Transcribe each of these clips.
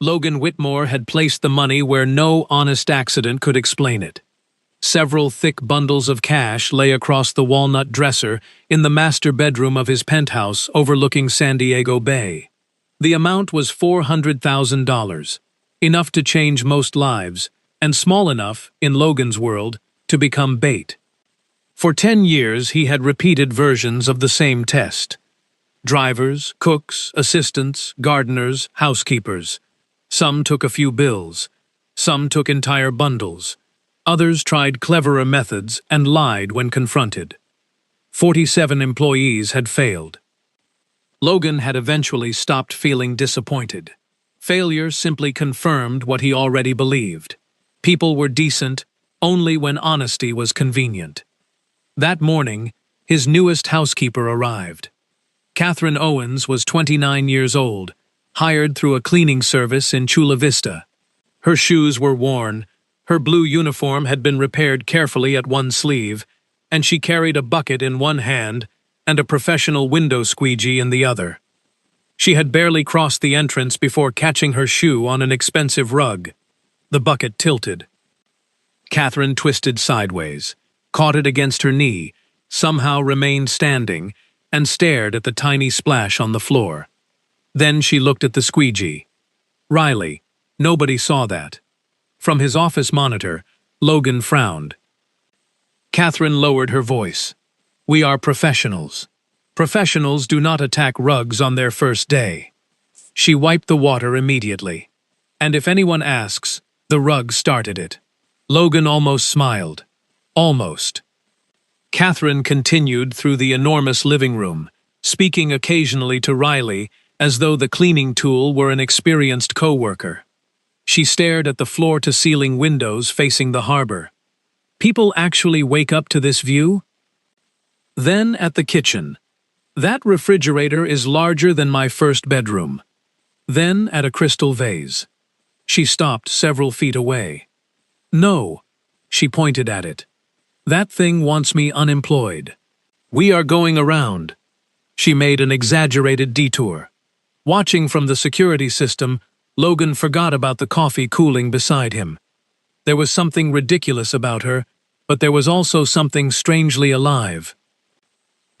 Logan Whitmore had placed the money where no honest accident could explain it. Several thick bundles of cash lay across the walnut dresser in the master bedroom of his penthouse overlooking San Diego Bay. The amount was $400,000, enough to change most lives, and small enough, in Logan's world, to become bait. For 10 years he had repeated versions of the same test. Drivers, cooks, assistants, gardeners, housekeepers. Some took a few bills. Some took entire bundles. Others tried cleverer methods and lied when confronted. 47 employees had failed. Logan had eventually stopped feeling disappointed. Failure simply confirmed what he already believed. People were decent only when honesty was convenient. That morning, his newest housekeeper arrived. Catherine Owens was 29 years old, hired through a cleaning service in Chula Vista. Her shoes were worn, her blue uniform had been repaired carefully at one sleeve, and she carried a bucket in one hand and a professional window squeegee in the other. She had barely crossed the entrance before catching her shoe on an expensive rug. The bucket tilted. Catherine twisted sideways, caught it against her knee, somehow remained standing, and stared at the tiny splash on the floor. Then she looked at the squeegee. Riley, nobody saw that. From his office monitor, Logan frowned. Catherine lowered her voice. We are professionals. Professionals do not attack rugs on their first day. She wiped the water immediately. And if anyone asks, the rug started it. Logan almost smiled. Almost. Catherine continued through the enormous living room, speaking occasionally to Riley as though the cleaning tool were an experienced co-worker. She stared at the floor-to-ceiling windows facing the harbor. People actually wake up to this view? Then at the kitchen. That refrigerator is larger than my first bedroom. Then at a crystal vase. She stopped several feet away. No, she pointed at it. That thing wants me unemployed. We are going around. She made an exaggerated detour. Watching from the security system, Logan forgot about the coffee cooling beside him. There was something ridiculous about her, but there was also something strangely alive.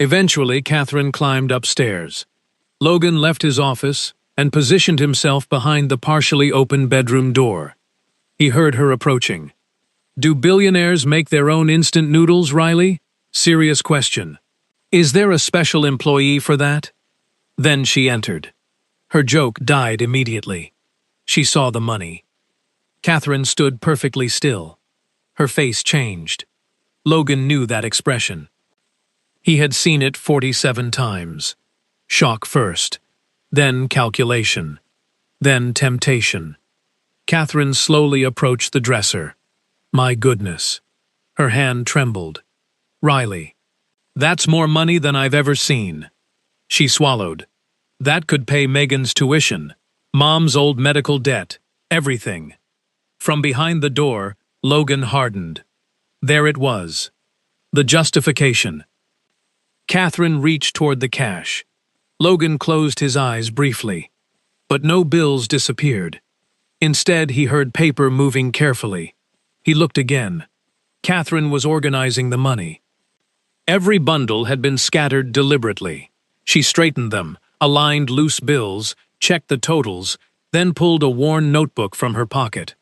Eventually, Catherine climbed upstairs. Logan left his office and positioned himself behind the partially open bedroom door. He heard her approaching. Do billionaires make their own instant noodles, Riley? Serious question. Is there a special employee for that? Then she entered. Her joke died immediately. She saw the money. Catherine stood perfectly still. Her face changed. Logan knew that expression. He had seen it 47 times. Shock first, then calculation, then temptation. Catherine slowly approached the dresser. My goodness. Her hand trembled. Riley. That's more money than I've ever seen. She swallowed. That could pay Megan's tuition, Mom's old medical debt, everything. From behind the door, Logan hardened. There it was. The justification. Catherine reached toward the cash. Logan closed his eyes briefly. But no bills disappeared. Instead, he heard paper moving carefully. He looked again. Catherine was organizing the money. Every bundle had been scattered deliberately. She straightened them, aligned loose bills, checked the totals, then pulled a worn notebook from her pocket.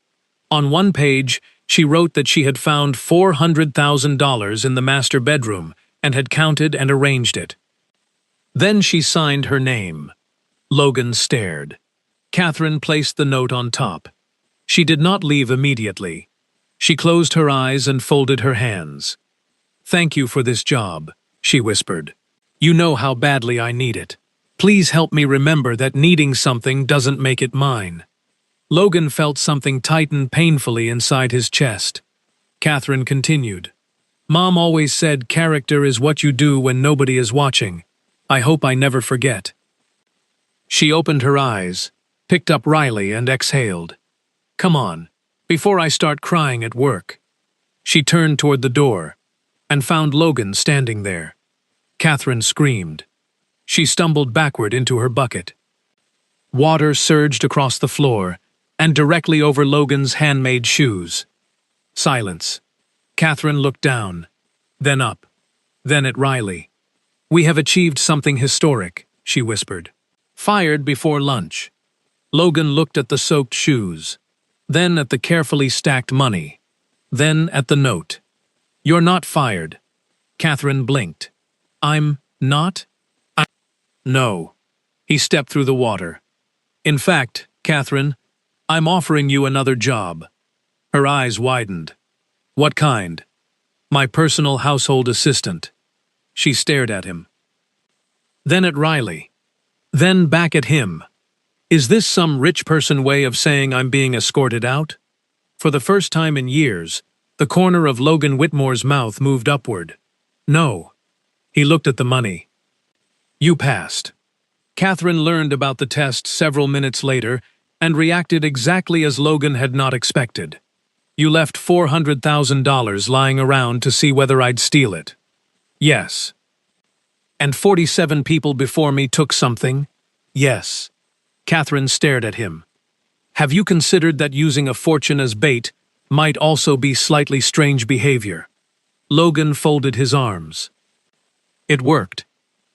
On one page, she wrote that she had found $400,000 in the master bedroom and had counted and arranged it. Then she signed her name. Logan stared. Catherine placed the note on top. She did not leave immediately. She closed her eyes and folded her hands. Thank you for this job, she whispered. You know how badly I need it. Please help me remember that needing something doesn't make it mine. Logan felt something tighten painfully inside his chest. Catherine continued. Mom always said character is what you do when nobody is watching. I hope I never forget. She opened her eyes, picked up Riley and exhaled. Come on, before I start crying at work. She turned toward the door and found Logan standing there. Catherine screamed. She stumbled backward into her bucket. Water surged across the floor, and directly over Logan's handmade shoes. Silence. Catherine looked down, then up, then at Riley. "We have achieved something historic," she whispered. "Fired before lunch." Logan looked at the soaked shoes, then at the carefully stacked money, then at the note. "You're not fired." Catherine blinked. "I'm not?" "No." He stepped through the water. "In fact, Catherine, I'm offering you another job." Her eyes widened. "What kind?" "My personal household assistant." She stared at him. Then at Riley. Then back at him. Is this some rich person way of saying I'm being escorted out? For the first time in years, the corner of Logan Whitmore's mouth moved upward. "No." He looked at the money. "You passed." Catherine learned about the test several minutes later and reacted exactly as Logan had not expected. "You left $400,000 lying around to see whether I'd steal it." "Yes." "And 47 people before me took something?" "Yes." Catherine stared at him. "Have you considered that using a fortune as bait might also be slightly strange behavior?" Logan folded his arms. "It worked.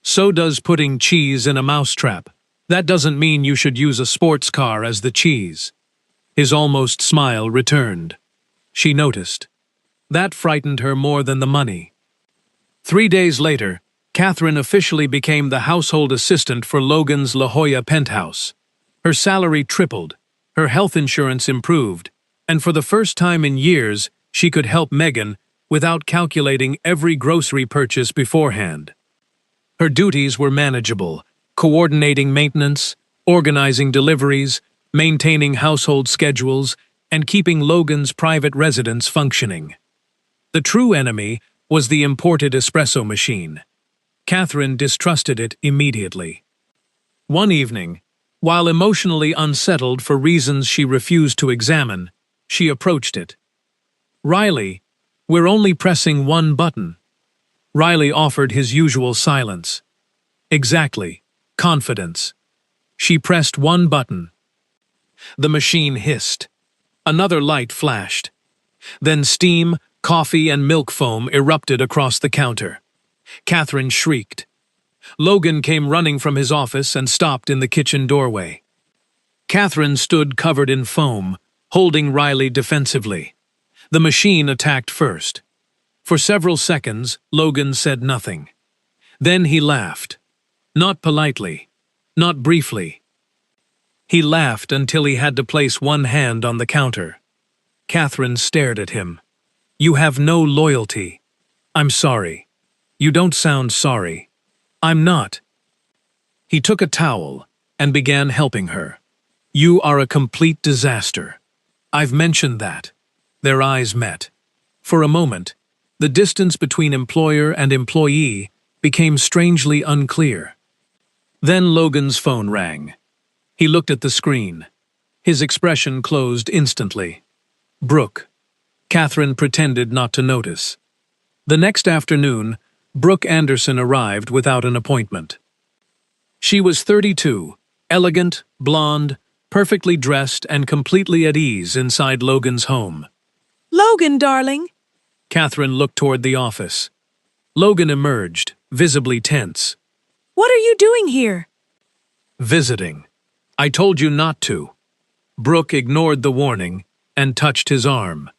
So does putting cheese in a mousetrap. That doesn't mean you should use a sports car as the cheese." His almost smile returned. She noticed. That frightened her more than the money. 3 days later, Catherine officially became the household assistant for Logan's La Jolla penthouse. Her salary tripled, her health insurance improved, and for the first time in years, she could help Megan without calculating every grocery purchase beforehand. Her duties were manageable, coordinating maintenance, organizing deliveries, maintaining household schedules, and keeping Logan's private residence functioning. The true enemy was the imported espresso machine. Catherine distrusted it immediately. One evening, while emotionally unsettled for reasons she refused to examine, she approached it. "Riley, we're only pressing one button." Riley offered his usual silence. "Exactly. Confidence." She pressed one button. The machine hissed. Another light flashed. Then steam, coffee, and milk foam erupted across the counter. Catherine shrieked. Logan came running from his office and stopped in the kitchen doorway. Catherine stood covered in foam, holding Riley defensively. The machine attacked first. For several seconds, Logan said nothing. Then he laughed. Not politely, not briefly. He laughed until he had to place one hand on the counter. Catherine stared at him. "You have no loyalty." "I'm sorry." "You don't sound sorry." "I'm not." He took a towel and began helping her. "You are a complete disaster." "I've mentioned that." Their eyes met. For a moment, the distance between employer and employee became strangely unclear. Then Logan's phone rang. He looked at the screen. His expression closed instantly. Brooke. Catherine pretended not to notice. The next afternoon, Brooke Anderson arrived without an appointment. She was 32, elegant, blonde, perfectly dressed, and completely at ease inside Logan's home. "Logan, darling." Catherine looked toward the office. Logan emerged, visibly tense. "What are you doing here?" "Visiting. I told you not to." Brooke ignored the warning and touched his arm.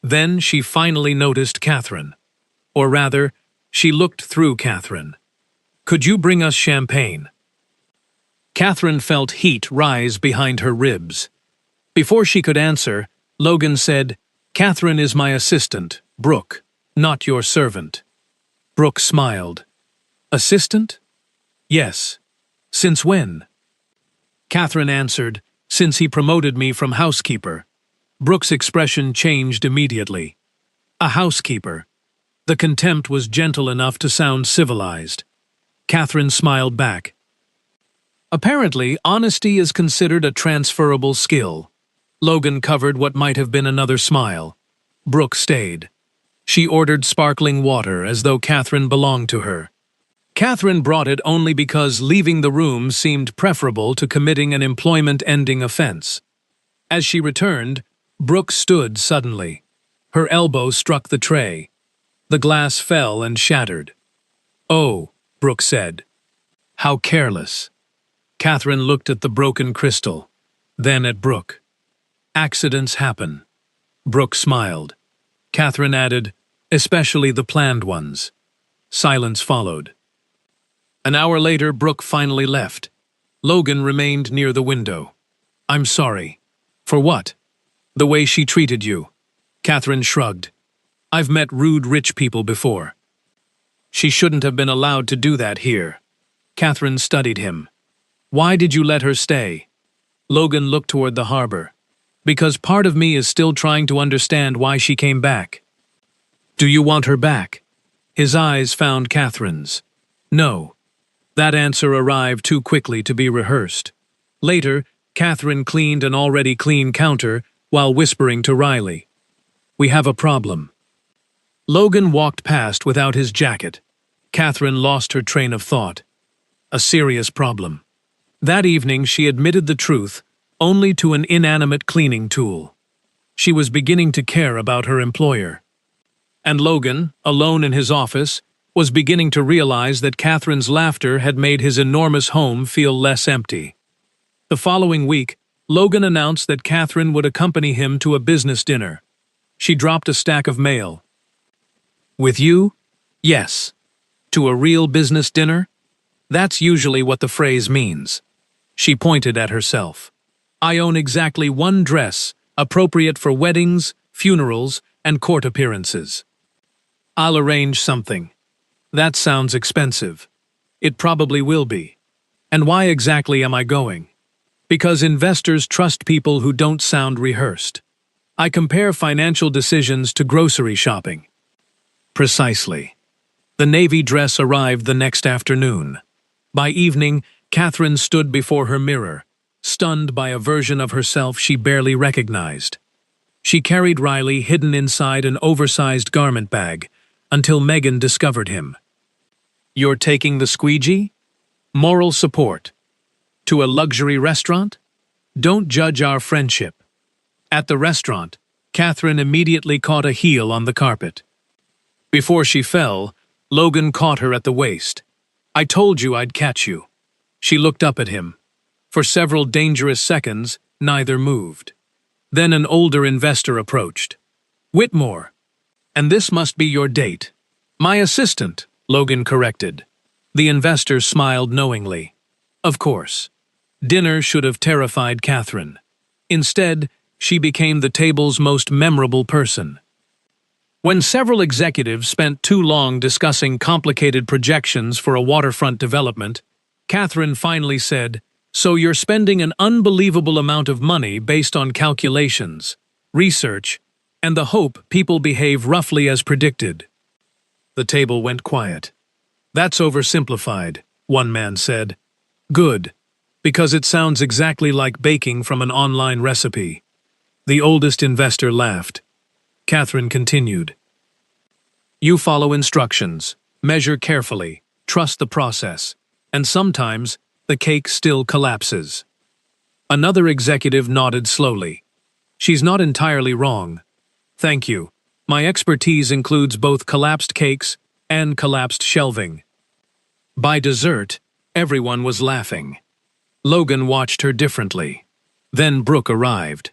Then she finally noticed Catherine. Or rather, she looked through Catherine. "Could you bring us champagne?" Catherine felt heat rise behind her ribs. Before she could answer, Logan said, "Catherine is my assistant, Brooke, not your servant." Brooke smiled. "Assistant?" "Yes." "Since when?" Catherine answered, "Since he promoted me from housekeeper." Brooke's expression changed immediately. A housekeeper. The contempt was gentle enough to sound civilized. Catherine smiled back. Apparently, honesty is considered a transferable skill. Logan covered what might have been another smile. Brooke stayed. She ordered sparkling water as though Catherine belonged to her. Catherine brought it only because leaving the room seemed preferable to committing an employment-ending offense. As she returned, Brooke stood suddenly. Her elbow struck the tray. The glass fell and shattered. "Oh," Brooke said. "How careless." Catherine looked at the broken crystal, then at Brooke. "Accidents happen." Brooke smiled. Catherine added, "Especially the planned ones." Silence followed. An hour later, Brooke finally left. Logan remained near the window. "I'm sorry." "For what?" "The way she treated you." Catherine shrugged. "I've met rude rich people before." "She shouldn't have been allowed to do that here." Catherine studied him. "Why did you let her stay?" Logan looked toward the harbor. "Because part of me is still trying to understand why she came back." "Do you want her back?" His eyes found Catherine's. "No." That answer arrived too quickly to be rehearsed. Later, Catherine cleaned an already clean counter while whispering to Riley. "We have a problem." Logan walked past without his jacket. Catherine lost her train of thought. A serious problem. That evening she admitted the truth only to an inanimate cleaning tool. She was beginning to care about her employer. And Logan, alone in his office, was beginning to realize that Catherine's laughter had made his enormous home feel less empty. The following week, Logan announced that Catherine would accompany him to a business dinner. She dropped a stack of mail. "With you?" "Yes." "To a real business dinner?" That's usually what the phrase means. She pointed at herself. "I own exactly one dress, appropriate for weddings, funerals, and court appearances." "I'll arrange something." "That sounds expensive." "It probably will be." "And why exactly am I going?" "Because investors trust people who don't sound rehearsed. I compare financial decisions to grocery shopping." Precisely. The navy dress arrived the next afternoon. By evening, Catherine stood before her mirror, stunned by a version of herself she barely recognized. She carried Riley hidden inside an oversized garment bag until Megan discovered him. "You're taking the squeegee?" "Moral support." "To a luxury restaurant?" "Don't judge our friendship." At the restaurant, Catherine immediately caught a heel on the carpet. Before she fell, Logan caught her at the waist. "I told you I'd catch you." She looked up at him. For several dangerous seconds, neither moved. Then an older investor approached. "Whitmore. And this must be your date." "My assistant," Logan corrected. The investor smiled knowingly. Of course. Dinner should have terrified Catherine. Instead, she became the table's most memorable person. When several executives spent too long discussing complicated projections for a waterfront development, Catherine finally said, "So you're spending an unbelievable amount of money based on calculations, research, and the hope people behave roughly as predicted." The table went quiet. "That's oversimplified," one man said. "Good, because it sounds exactly like baking from an online recipe." The oldest investor laughed. Catherine continued. "You follow instructions, measure carefully, trust the process, and sometimes the cake still collapses." Another executive nodded slowly. "She's not entirely wrong." "Thank you. My expertise includes both collapsed cakes and collapsed shelving." By dessert, everyone was laughing. Logan watched her differently. Then Brooke arrived.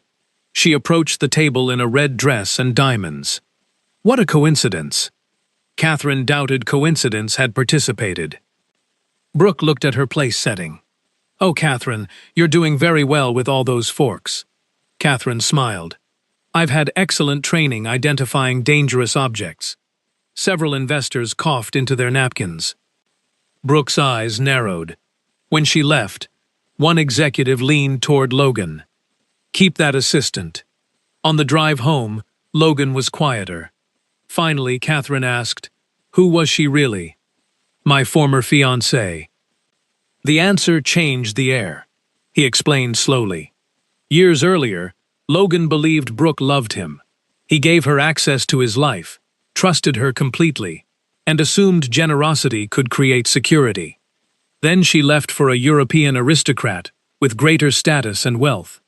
She approached the table in a red dress and diamonds. What a coincidence! Catherine doubted coincidence had participated. Brooke looked at her place setting. "Oh, Catherine, you're doing very well with all those forks." Catherine smiled. "I've had excellent training identifying dangerous objects." Several investors coughed into their napkins. Brooke's eyes narrowed. When she left, one executive leaned toward Logan. "Keep that assistant." On the drive home, Logan was quieter. Finally, Catherine asked, "Who was she really?" "My former fiancée." The answer changed the air. He explained slowly. Years earlier, Logan believed Brooke loved him. He gave her access to his life, trusted her completely, and assumed generosity could create security. Then she left for a European aristocrat with greater status and wealth.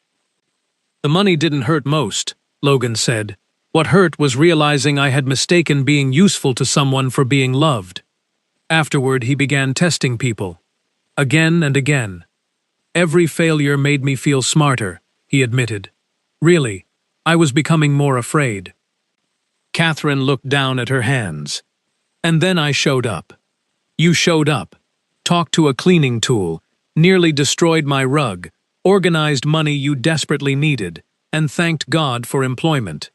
The money didn't hurt most, Logan said. What hurt was realizing I had mistaken being useful to someone for being loved. Afterward, he began testing people. Again and again. Every failure made me feel smarter, he admitted. Really, I was becoming more afraid. Catherine looked down at her hands. And then I showed up. You showed up. Talked to a cleaning tool, nearly destroyed my rug, organized money you desperately needed, and thanked God for employment.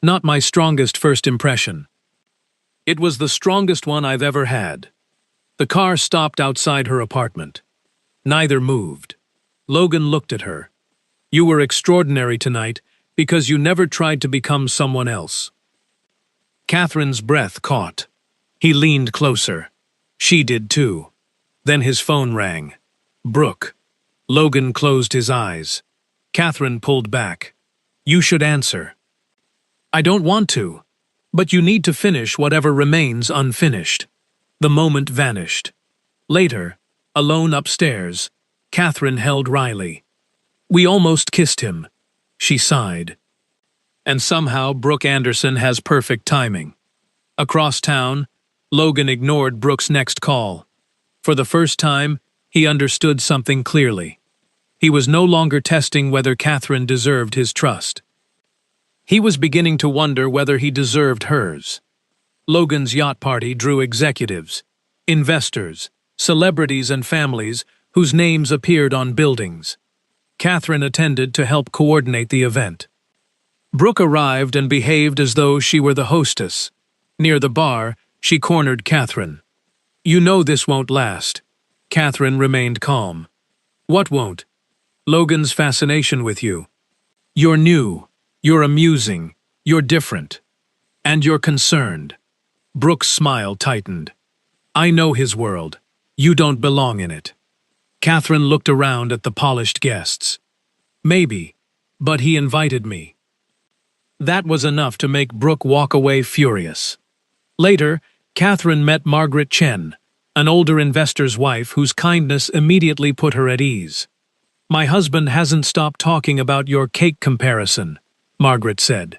Not my strongest first impression. It was the strongest one I've ever had. The car stopped outside her apartment. Neither moved. Logan looked at her. You were extraordinary tonight because you never tried to become someone else. Catherine's breath caught. He leaned closer. She did too. Then his phone rang. Brooke. Logan closed his eyes. Catherine pulled back. You should answer. I don't want to, but you need to finish whatever remains unfinished. The moment vanished. Later, alone upstairs, Catherine held Riley. We almost kissed him. She sighed. And somehow Brooke Anderson has perfect timing. Across town, Logan ignored Brooke's next call. For the first time, he understood something clearly. He was no longer testing whether Catherine deserved his trust. He was beginning to wonder whether he deserved hers. Logan's yacht party drew executives, investors, celebrities and families whose names appeared on buildings. Catherine attended to help coordinate the event. Brooke arrived and behaved as though she were the hostess. Near the bar, she cornered Catherine. You know this won't last. Catherine remained calm. What won't? Logan's fascination with you. You're new. You're amusing. You're different. And you're concerned. Brooke's smile tightened. I know his world. You don't belong in it. Catherine looked around at the polished guests. Maybe, but he invited me. That was enough to make Brooke walk away furious. Later, Catherine met Margaret Chen, an older investor's wife whose kindness immediately put her at ease. My husband hasn't stopped talking about your cake comparison, Margaret said.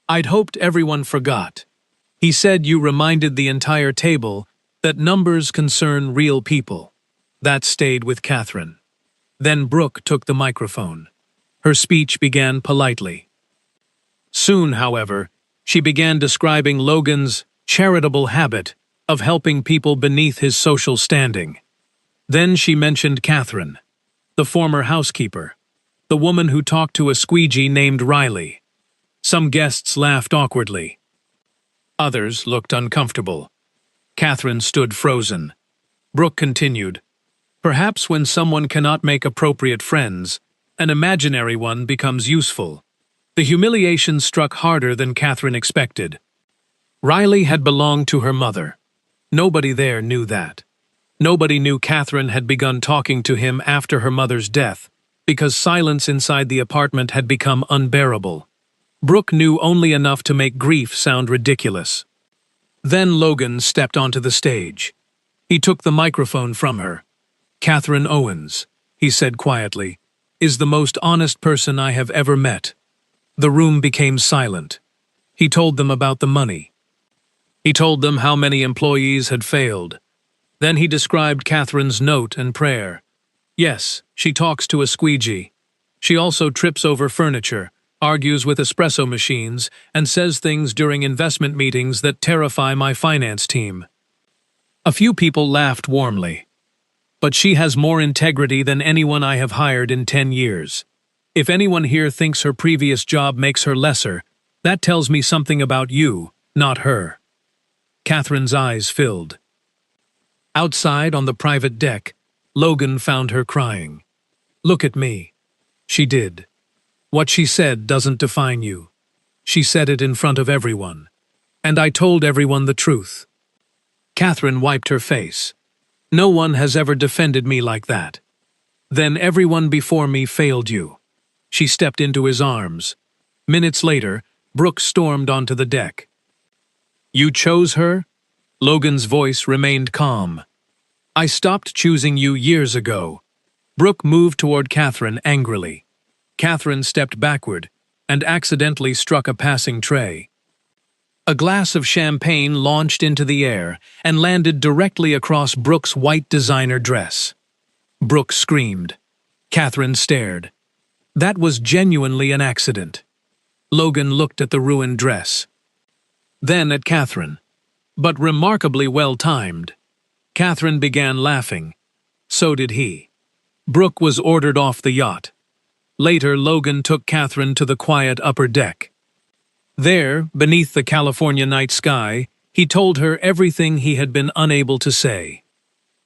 I'd hoped everyone forgot. He said you reminded the entire table that numbers concern real people. That stayed with Catherine. Then Brooke took the microphone. Her speech began politely. Soon, however, she began describing Logan's charitable habit of helping people beneath his social standing. Then she mentioned Catherine, the former housekeeper, the woman who talked to a squeegee named Riley. Some guests laughed awkwardly. Others looked uncomfortable. Catherine stood frozen. Brooke continued, Perhaps when someone cannot make appropriate friends, an imaginary one becomes useful. The humiliation struck harder than Catherine expected. Riley had belonged to her mother. Nobody there knew that. Nobody knew Catherine had begun talking to him after her mother's death, because silence inside the apartment had become unbearable. Brooke knew only enough to make grief sound ridiculous. Then Logan stepped onto the stage. He took the microphone from her. Catherine Owens, he said quietly, is the most honest person I have ever met. The room became silent. He told them about the money. He told them how many employees had failed. Then he described Catherine's note and prayer. Yes, she talks to a squeegee. She also trips over furniture, argues with espresso machines, and says things during investment meetings that terrify my finance team. A few people laughed warmly. But she has more integrity than anyone I have hired in 10 years. If anyone here thinks her previous job makes her lesser, that tells me something about you, not her. Catherine's eyes filled. Outside on the private deck, Logan found her crying. Look at me. She did. What she said doesn't define you. She said it in front of everyone. And I told everyone the truth. Catherine wiped her face. No one has ever defended me like that. Then everyone before me failed you. She stepped into his arms. Minutes later, Brooke stormed onto the deck. You chose her? Logan's voice remained calm. I stopped choosing you years ago. Brooke moved toward Catherine angrily. Catherine stepped backward and accidentally struck a passing tray. A glass of champagne launched into the air and landed directly across Brooke's white designer dress. Brooke screamed. Catherine stared. That was genuinely an accident. Logan looked at the ruined dress. Then at Catherine. But remarkably well-timed. Catherine began laughing. So did he. Brooke was ordered off the yacht. Later, Logan took Catherine to the quiet upper deck. There, beneath the California night sky, he told her everything he had been unable to say.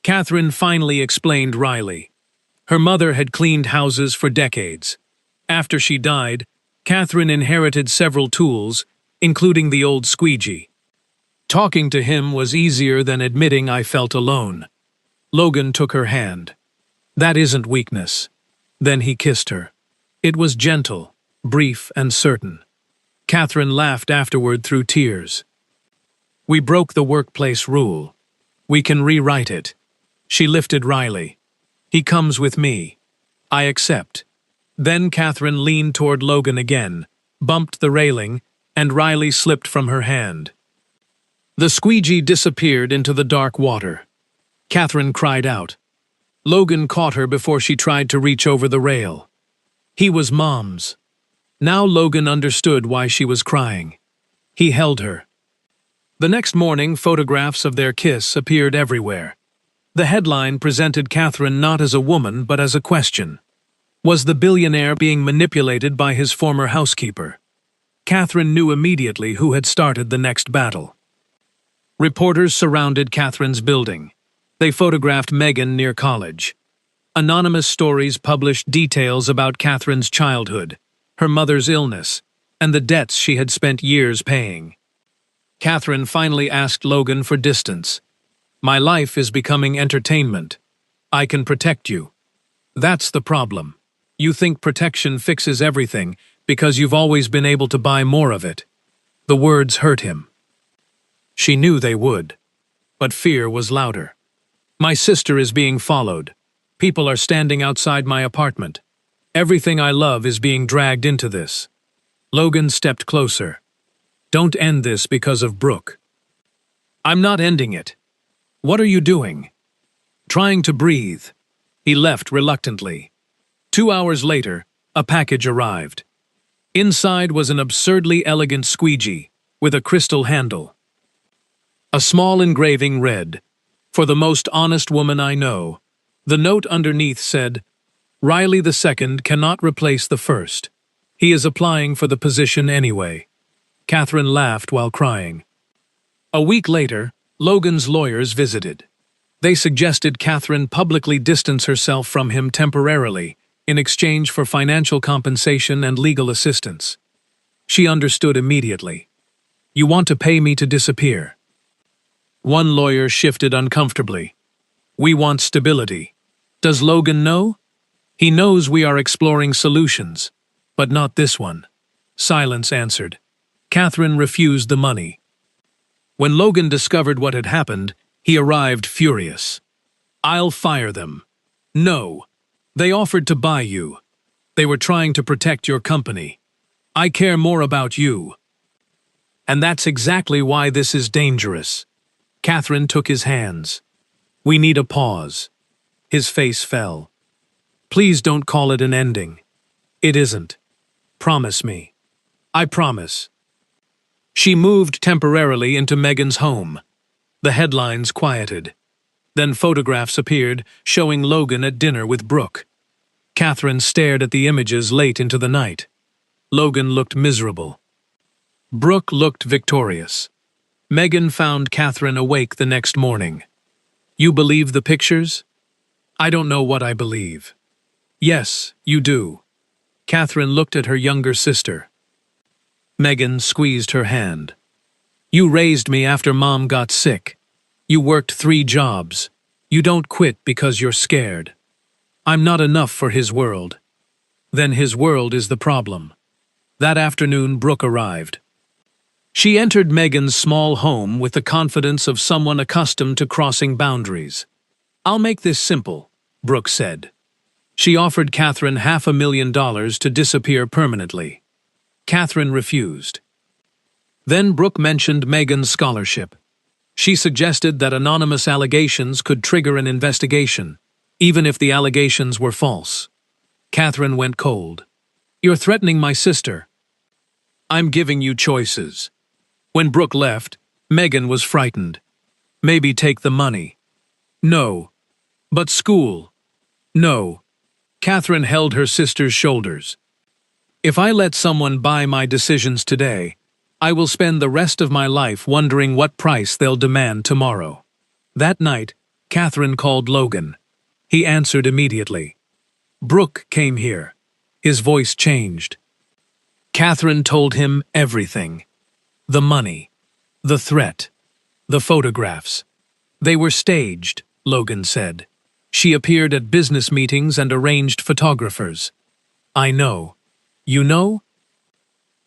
Catherine finally explained Riley. Her mother had cleaned houses for decades. After she died, Catherine inherited several tools, including the old squeegee. Talking to him was easier than admitting I felt alone. Logan took her hand. That isn't weakness. Then he kissed her. It was gentle, brief, and certain. Catherine laughed afterward through tears. We broke the workplace rule. We can rewrite it. She lifted Riley. He comes with me. I accept. Then Catherine leaned toward Logan again, bumped the railing, and Riley slipped from her hand. The squeegee disappeared into the dark water. Catherine cried out. Logan caught her before she tried to reach over the rail. He was Mom's. Now Logan understood why she was crying. He held her. The next morning, photographs of their kiss appeared everywhere. The headline presented Catherine not as a woman but as a question. Was the billionaire being manipulated by his former housekeeper? Catherine knew immediately who had started the next battle. Reporters surrounded Catherine's building. They photographed Meghan near college. Anonymous stories published details about Catherine's childhood, her mother's illness, and the debts she had spent years paying. Catherine finally asked Logan for distance. My life is becoming entertainment. I can protect you. That's the problem. You think protection fixes everything because you've always been able to buy more of it. The words hurt him. She knew they would, but fear was louder. My sister is being followed. People are standing outside my apartment. Everything I love is being dragged into this. Logan stepped closer. Don't end this because of Brooke. I'm not ending it. What are you doing? Trying to breathe. He left reluctantly. 2 hours later, a package arrived. Inside was an absurdly elegant squeegee with a crystal handle. A small engraving read, "For the most honest woman I know." The note underneath said, Riley II cannot replace the first. He is applying for the position anyway. Catherine laughed while crying. A week later, Logan's lawyers visited. They suggested Catherine publicly distance herself from him temporarily in exchange for financial compensation and legal assistance. She understood immediately. You want to pay me to disappear? One lawyer shifted uncomfortably. We want stability. Does Logan know? He knows we are exploring solutions, but not this one. Silence answered. Catherine refused the money. When Logan discovered what had happened, he arrived furious. I'll fire them. No. They offered to buy you. They were trying to protect your company. I care more about you. And that's exactly why this is dangerous. Catherine took his hands. We need a pause. His face fell. Please don't call it an ending. It isn't. Promise me. I promise. She moved temporarily into Meghan's home. The headlines quieted. Then photographs appeared showing Logan at dinner with Brooke. Catherine stared at the images late into the night. Logan looked miserable. Brooke looked victorious. Meghan found Catherine awake the next morning. You believe the pictures? I don't know what I believe. Yes, you do. Catherine looked at her younger sister. Meghan squeezed her hand. You raised me after Mom got sick. You worked 3 jobs. You don't quit because you're scared. I'm not enough for his world. Then his world is the problem. That afternoon, Brooke arrived. She entered Meghan's small home with the confidence of someone accustomed to crossing boundaries. I'll make this simple, Brooke said. She offered Catherine $500,000 to disappear permanently. Catherine refused. Then Brooke mentioned Megan's scholarship. She suggested that anonymous allegations could trigger an investigation, even if the allegations were false. Catherine went cold. "You're threatening my sister." "I'm giving you choices." When Brooke left, Megan was frightened. "Maybe take the money." "No." "But school." "No." Catherine held her sister's shoulders. "If I let someone buy my decisions today, I will spend the rest of my life wondering what price they'll demand tomorrow." That night, Catherine called Logan. He answered immediately. "Brooke came here." His voice changed. Catherine told him everything. The money. The threat. The photographs. "They were staged," Logan said. "She appeared at business meetings and arranged photographers." "I know." "You know?"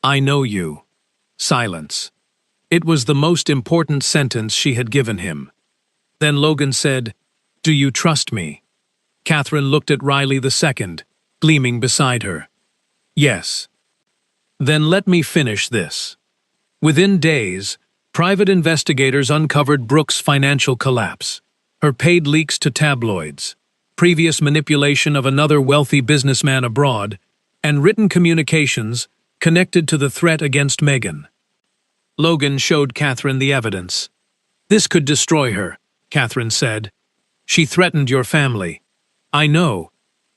"I know you." Silence. It was the most important sentence she had given him. Then Logan said, "Do you trust me?" Catherine looked at Riley II, gleaming beside her. "Yes." "Then let me finish this." Within days, private investigators uncovered Brooke's financial collapse, her paid leaks to tabloids, previous manipulation of another wealthy businessman abroad, and written communications connected to the threat against Megan. Logan showed Catherine the evidence. "This could destroy her," Catherine said. "She threatened your family." "I know.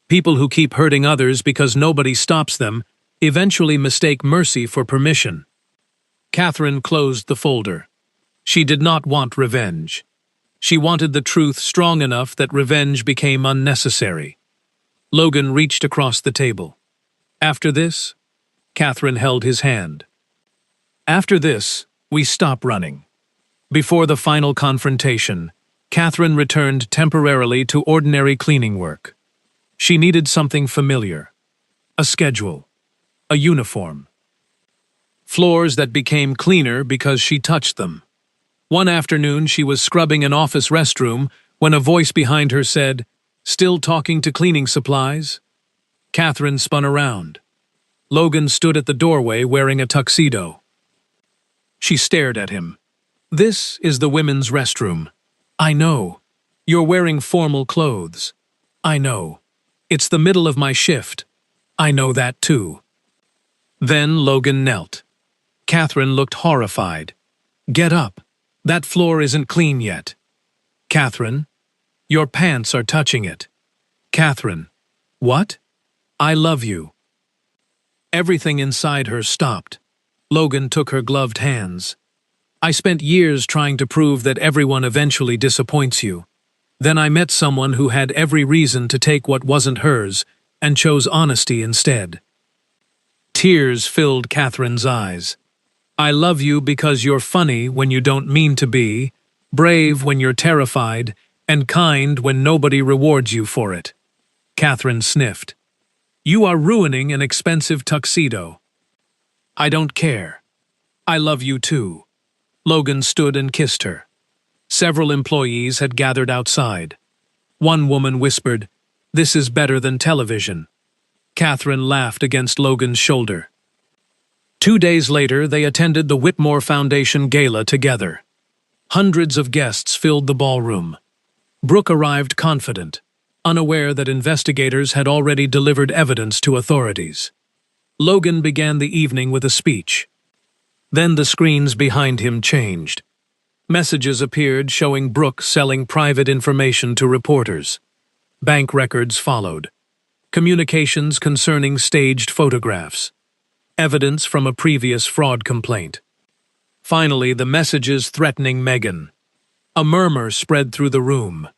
People who keep hurting others because nobody stops them eventually mistake mercy for permission." Catherine closed the folder. She did not want revenge. She wanted the truth strong enough that revenge became unnecessary. Logan reached across the table. "After this," Catherine held his hand. "After this, we stop running." Before the final confrontation, Catherine returned temporarily to ordinary cleaning work. She needed something familiar. A schedule. A uniform. Floors that became cleaner because she touched them. One afternoon she was scrubbing an office restroom when a voice behind her said, "Still talking to cleaning supplies?" Catherine spun around. Logan stood at the doorway wearing a tuxedo. She stared at him. "This is the women's restroom." "I know. You're wearing formal clothes." "I know. It's the middle of my shift." "I know that too." Then Logan knelt. Catherine looked horrified. "Get up. That floor isn't clean yet." "Catherine, your pants are touching it." "Catherine, what?" "I love you." Everything inside her stopped. Logan took her gloved hands. "I spent years trying to prove that everyone eventually disappoints you. Then I met someone who had every reason to take what wasn't hers and chose honesty instead." Tears filled Catherine's eyes. "I love you because you're funny when you don't mean to be, brave when you're terrified, and kind when nobody rewards you for it." Catherine sniffed. "You are ruining an expensive tuxedo." "I don't care. I love you too." Logan stood and kissed her. Several employees had gathered outside. One woman whispered, "This is better than television." Catherine laughed against Logan's shoulder. 2 days later, they attended the Whitmore Foundation Gala together. Hundreds of guests filled the ballroom. Brooke arrived confident, unaware that investigators had already delivered evidence to authorities. Logan began the evening with a speech. Then the screens behind him changed. Messages appeared showing Brooke selling private information to reporters. Bank records followed. Communications concerning staged photographs. Evidence from a previous fraud complaint. Finally, the messages threatening Megan. A murmur spread through the room.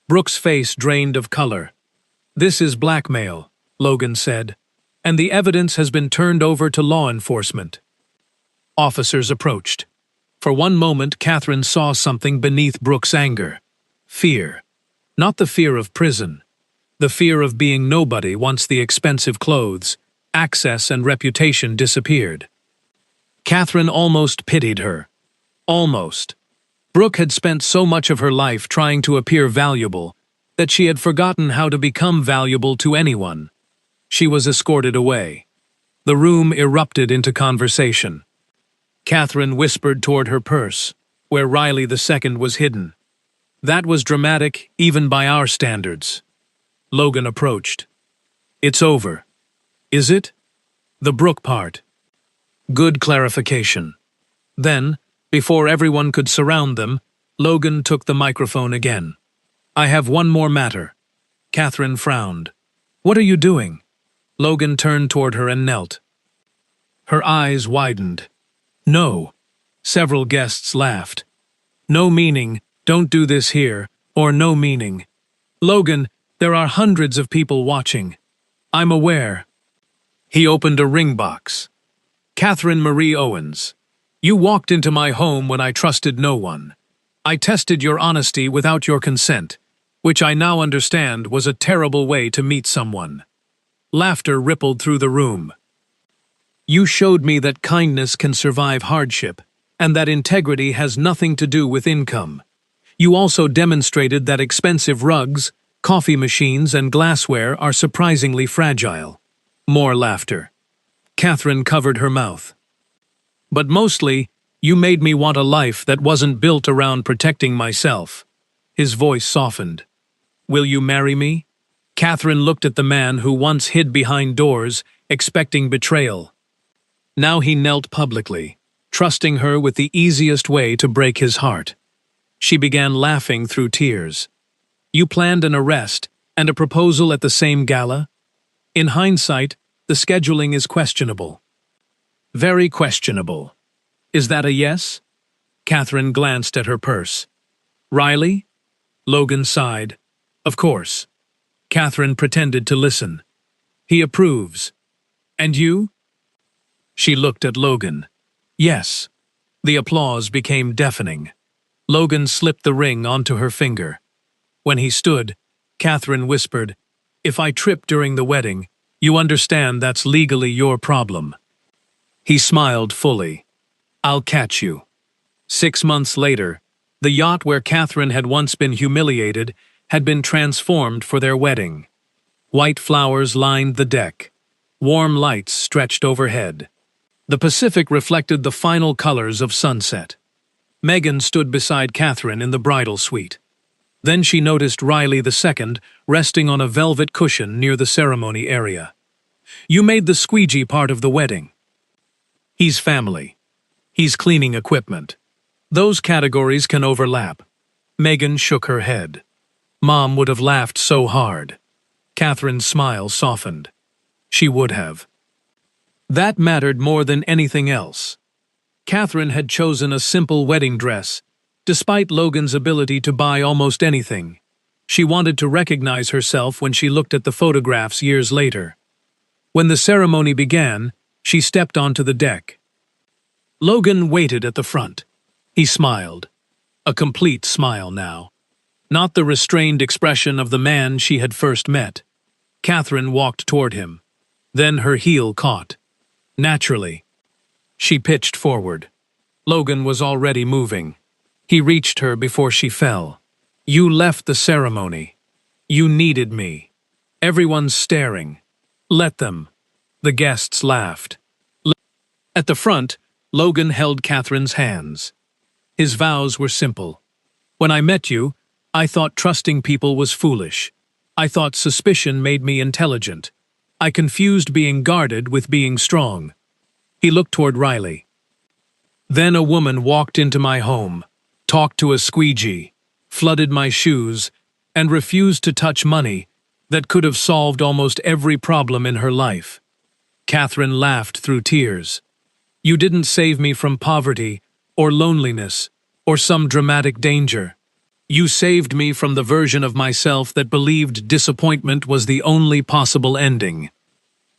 Brooke's face drained of color. "This is blackmail," Logan said, "and the evidence has been turned over to law enforcement." Officers approached. For one moment, Catherine saw something beneath Brooke's anger. Fear. Not the fear of prison. The fear of being nobody once the expensive clothes, access, and reputation disappeared. Catherine almost pitied her. Almost. Brooke had spent so much of her life trying to appear valuable, that she had forgotten how to become valuable to anyone. She was escorted away. The room erupted into conversation. Catherine whispered toward her purse, where Riley II was hidden. That was dramatic, even by our standards. Logan approached. "It's over." "Is it?" "The Brooke part." Good clarification. Then, before everyone could surround them, Logan took the microphone again. "I have one more matter." Catherine frowned. "What are you doing?" Logan turned toward her and knelt. Her eyes widened. "No." Several guests laughed. "No meaning, don't do this here," or "no meaning." "Logan, there are hundreds of people watching." "I'm aware." He opened a ring box. "Catherine Marie Owens, you walked into my home when I trusted no one. I tested your honesty without your consent, which I now understand was a terrible way to meet someone." Laughter rippled through the room. "You showed me that kindness can survive hardship, and that integrity has nothing to do with income. You also demonstrated that expensive rugs, coffee machines, and glassware are surprisingly fragile." More laughter. Catherine covered her mouth. "But mostly, you made me want a life that wasn't built around protecting myself." His voice softened. "Will you marry me?" Catherine looked at the man who once hid behind doors, expecting betrayal. Now he knelt publicly, trusting her with the easiest way to break his heart. She began laughing through tears. "You planned an arrest and a proposal at the same gala? In hindsight, the scheduling is questionable." "Very questionable. Is that a yes?" Catherine glanced at her purse. "Riley?" Logan sighed. "Of course." Catherine pretended to listen. "He approves. And you?" She looked at Logan. "Yes." The applause became deafening. Logan slipped the ring onto her finger. When he stood, Catherine whispered, "If I trip during the wedding, you understand that's legally your problem." He smiled fully. "I'll catch you." 6 months later, the yacht where Catherine had once been humiliated had been transformed for their wedding. White flowers lined the deck. Warm lights stretched overhead. The Pacific reflected the final colors of sunset. Megan stood beside Catherine in the bridal suite. Then she noticed Riley II resting on a velvet cushion near the ceremony area. "You made the squeegee part of the wedding." "He's family. He's cleaning equipment. Those categories can overlap." Megan shook her head. "Mom would have laughed so hard." Catherine's smile softened. She would have. That mattered more than anything else. Catherine had chosen a simple wedding dress, despite Logan's ability to buy almost anything. She wanted to recognize herself when she looked at the photographs years later. When the ceremony began, she stepped onto the deck. Logan waited at the front. He smiled. A complete smile now. Not the restrained expression of the man she had first met. Catherine walked toward him. Then her heel caught. Naturally. She pitched forward. Logan was already moving. He reached her before she fell. "You left the ceremony. You needed me. Everyone's staring. Let them." The guests laughed. At the front, Logan held Catherine's hands. His vows were simple. "When I met you, I thought trusting people was foolish. I thought suspicion made me intelligent. I confused being guarded with being strong." He looked toward Riley. "Then a woman walked into my home, talked to a squeegee, flooded my shoes, and refused to touch money that could have solved almost every problem in her life." Catherine laughed through tears. "You didn't save me from poverty, or loneliness, or some dramatic danger. You saved me from the version of myself that believed disappointment was the only possible ending."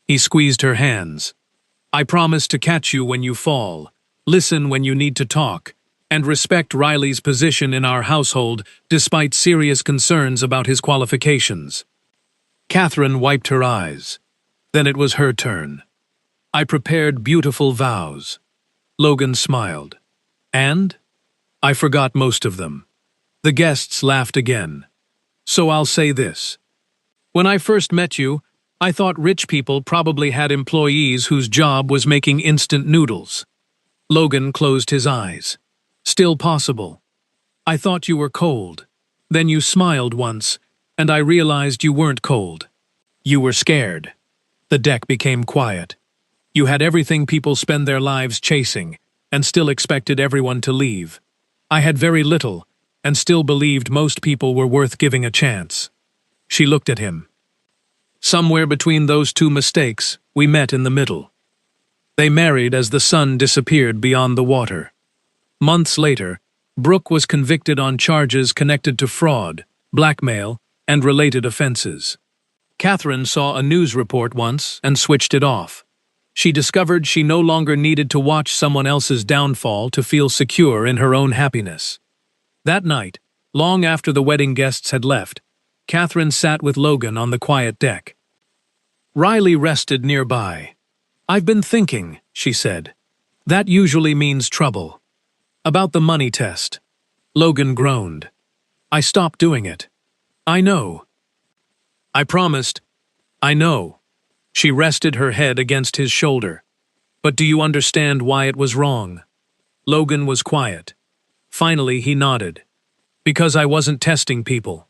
He squeezed her hands. "I promise to catch you when you fall, listen when you need to talk, and respect Riley's position in our household despite serious concerns about his qualifications." Catherine wiped her eyes. Then it was her turn. "I prepared beautiful vows." Logan smiled. "And?" "I forgot most of them." The guests laughed again. So I'll say this. When I first met you, I thought rich people probably had employees whose job was making instant noodles. Logan closed his eyes. Still possible. I thought you were cold. Then you smiled once, and I realized you weren't cold. You were scared. The deck became quiet. You had everything people spend their lives chasing, and still expected everyone to leave. I had very little, and still believed most people were worth giving a chance. She looked at him. Somewhere between those two mistakes, we met in the middle. They married as the sun disappeared beyond the water. Months later, Brooke was convicted on charges connected to fraud, blackmail, and related offenses. Catherine saw a news report once and switched it off. She discovered she no longer needed to watch someone else's downfall to feel secure in her own happiness. That night, long after the wedding guests had left, Catherine sat with Logan on the quiet deck. Riley rested nearby. "I've been thinking," she said. "That usually means trouble." "About the money test." Logan groaned. "I stopped doing it." "I know." "I promised." "I know." She rested her head against his shoulder. "But do you understand why it was wrong?" Logan was quiet. Finally, he nodded. "Because I wasn't testing people.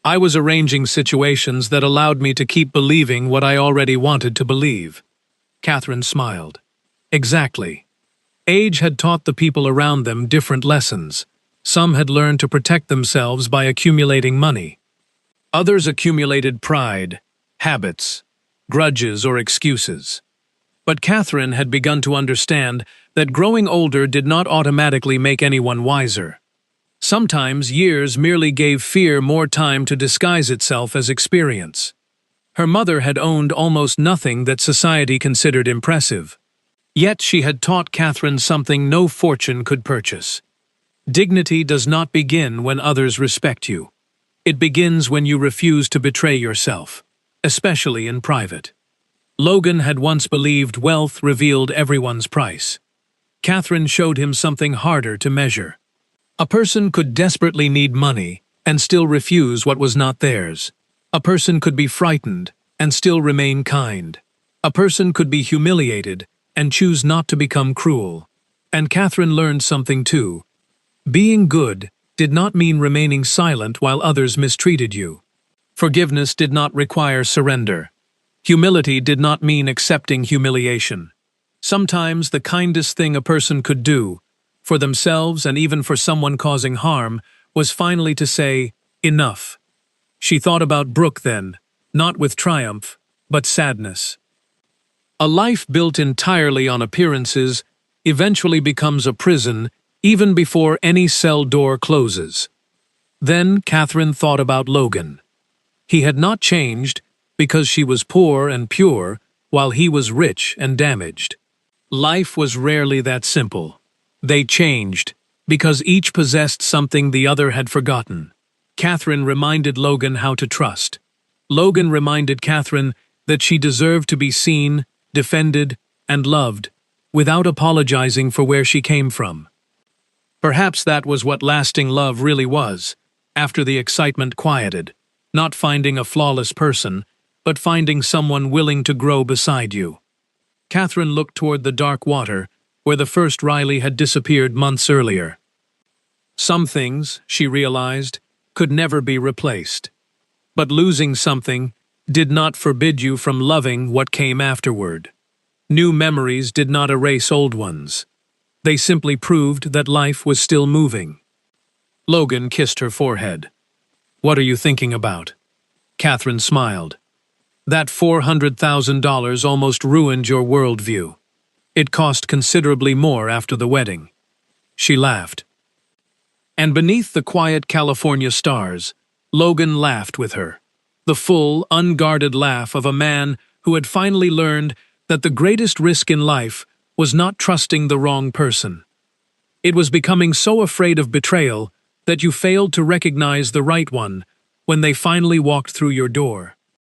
I was arranging situations that allowed me to keep believing what I already wanted to believe." Catherine smiled. "Exactly. Age had taught the people around them different lessons. Some had learned to protect themselves by accumulating money. Others accumulated pride, habits, grudges, or excuses. But Catherine had begun to understand that growing older did not automatically make anyone wiser. Sometimes years merely gave fear more time to disguise itself as experience. Her mother had owned almost nothing that society considered impressive. Yet she had taught Catherine something no fortune could purchase. Dignity does not begin when others respect you. It begins when you refuse to betray yourself, especially in private. Logan had once believed wealth revealed everyone's price. Catherine showed him something harder to measure. A person could desperately need money and still refuse what was not theirs. A person could be frightened and still remain kind. A person could be humiliated and choose not to become cruel. And Catherine learned something too. Being good did not mean remaining silent while others mistreated you. Forgiveness did not require surrender. Humility did not mean accepting humiliation. Sometimes the kindest thing a person could do, for themselves and even for someone causing harm, was finally to say, "Enough." She thought about Brooke then, not with triumph, but sadness. A life built entirely on appearances eventually becomes a prison even before any cell door closes. Then Catherine thought about Logan. He had not changed because she was poor and pure while he was rich and damaged. Life was rarely that simple. They changed because each possessed something the other had forgotten. Catherine reminded Logan how to trust. Logan reminded Catherine that she deserved to be seen, defended, and loved, without apologizing for where she came from. Perhaps that was what lasting love really was, after the excitement quieted, not finding a flawless person, but finding someone willing to grow beside you. Catherine looked toward the dark water, where the first Riley had disappeared months earlier. Some things, she realized, could never be replaced. But losing something did not forbid you from loving what came afterward. New memories did not erase old ones. They simply proved that life was still moving. Logan kissed her forehead. "What are you thinking about?" Catherine smiled. "That $400,000 almost ruined your worldview. It cost considerably more after the wedding." She laughed. And beneath the quiet California stars, Logan laughed with her. The full, unguarded laugh of a man who had finally learned that the greatest risk in life was not trusting the wrong person. It was becoming so afraid of betrayal that you failed to recognize the right one when they finally walked through your door.